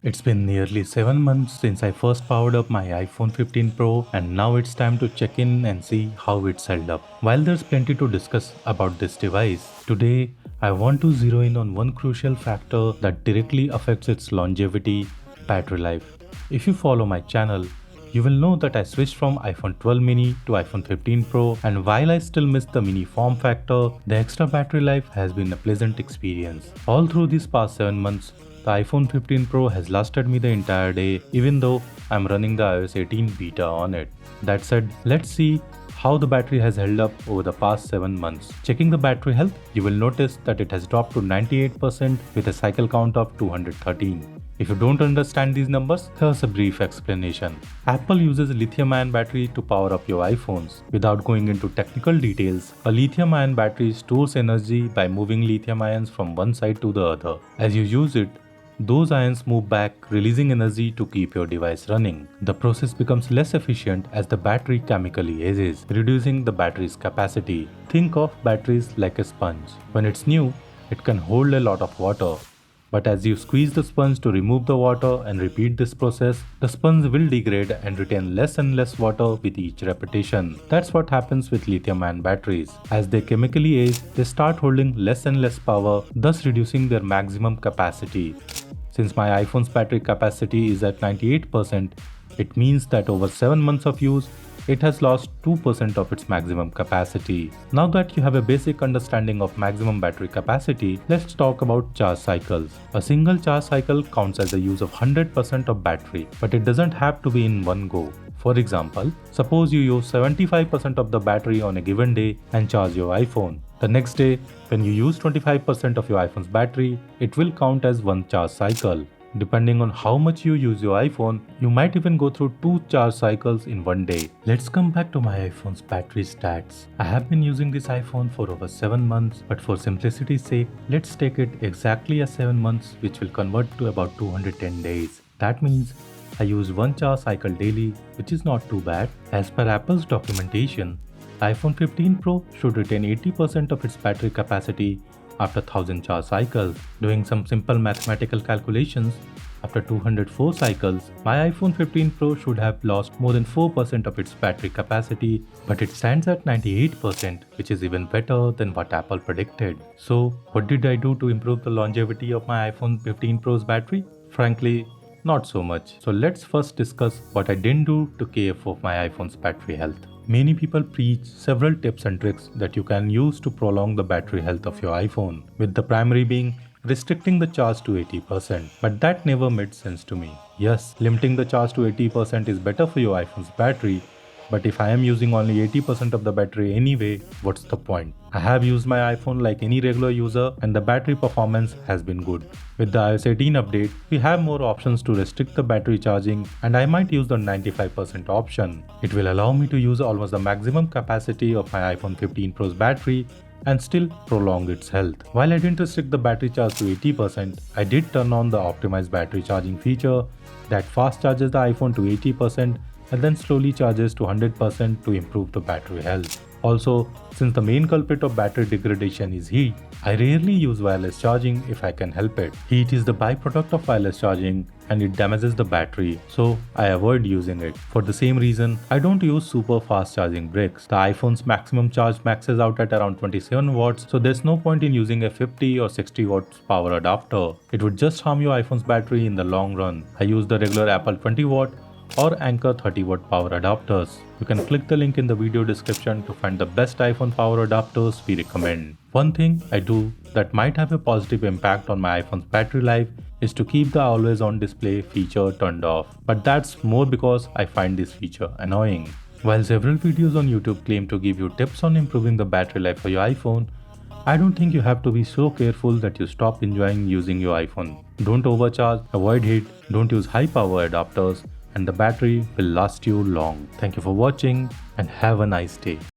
It's been nearly 7 months since I first powered up my iPhone 15 Pro, and now it's time to check in and see how it's held up. While there's plenty to discuss about this device, today I want to zero in on one crucial factor that directly affects its longevity: battery life. If you follow my channel, you will know that I switched from iPhone 12 mini to iPhone 15 Pro, and while I still miss the mini form factor, the extra battery life has been a pleasant experience. All through these past 7 months, the iPhone 15 Pro has lasted me the entire day, even though I'm running the iOS 18 beta on it. That said, let's see how the battery has held up over the past 7 months. Checking the battery health, you will notice that it has dropped to 98% with a cycle count of 213. If you don't understand these numbers, here's a brief explanation. Apple uses lithium-ion battery to power up your iPhones. Without going into technical details, a lithium-ion battery stores energy by moving lithium ions from one side to the other. As you use it, those ions move back, releasing energy to keep your device running. The process becomes less efficient as the battery chemically ages, reducing the battery's capacity. Think of batteries like a sponge. When it's new, it can hold a lot of water. But as you squeeze the sponge to remove the water and repeat this process, the sponge will degrade and retain less and less water with each repetition. That's what happens with lithium-ion batteries. As they chemically age, they start holding less and less power, thus reducing their maximum capacity. Since my iPhone's battery capacity is at 98%, it means that over 7 months of use, it has lost 2% of its maximum capacity. Now that you have a basic understanding of maximum battery capacity, let's talk about charge cycles. A single charge cycle counts as the use of 100% of battery, but it doesn't have to be in one go. For example, suppose you use 75% of the battery on a given day and charge your iPhone. The next day, when you use 25% of your iPhone's battery, it will count as one charge cycle. Depending on how much you use your iPhone, you might even go through 2 charge cycles in one day. Let's come back to my iPhone's battery stats. I have been using this iPhone for over 7 months, but for simplicity's sake, let's take it exactly as 7 months, which will convert to about 210 days. That means I use one charge cycle daily, which is not too bad. As per Apple's documentation, iPhone 15 Pro should retain 80% of its battery capacity after 1000 charge cycles. Doing some simple mathematical calculations, after 204 cycles, my iPhone 15 Pro should have lost more than 4% of its battery capacity, but it stands at 98%, which is even better than what Apple predicted. So, what did I do to improve the longevity of my iPhone 15 Pro's battery? Frankly, not so much. So let's first discuss what I didn't do to care for my iPhone's battery health. Many people preach several tips and tricks that you can use to prolong the battery health of your iPhone, with the primary being restricting the charge to 80%. But that never made sense to me. Yes, limiting the charge to 80% is better for your iPhone's battery, but if I am using only 80% of the battery anyway, what's the point? I have used my iPhone like any regular user and the battery performance has been good. With the iOS 18 update, we have more options to restrict the battery charging, and I might use the 95% option. It will allow me to use almost the maximum capacity of my iPhone 15 Pro's battery and still prolong its health. While I didn't restrict the battery charge to 80%, I did turn on the optimized battery charging feature that fast charges the iPhone to 80% and then slowly charges to 100% to improve the battery health. Also, since the main culprit of battery degradation is heat, I rarely use wireless charging if I can help it. Heat is the byproduct of wireless charging and it damages the battery, so I avoid using it. For the same reason, I don't use super fast charging bricks. The iPhone's maximum charge maxes out at around 27 watts, so there's no point in using a 50 or 60 watts power adapter. It would just harm your iPhone's battery in the long run. I use the regular Apple 20 watt or Anchor 30 watt power adapters. You can click the link in the video description to find the best iPhone power adapters we recommend. One thing I do that might have a positive impact on my iPhone's battery life is to keep the always on display feature turned off. But that's more because I find this feature annoying. While several videos on YouTube claim to give you tips on improving the battery life for your iPhone, I don't think you have to be so careful that you stop enjoying using your iPhone. Don't overcharge, avoid heat, don't use high power adapters, and the battery will last you long. Thank you for watching and have a nice day.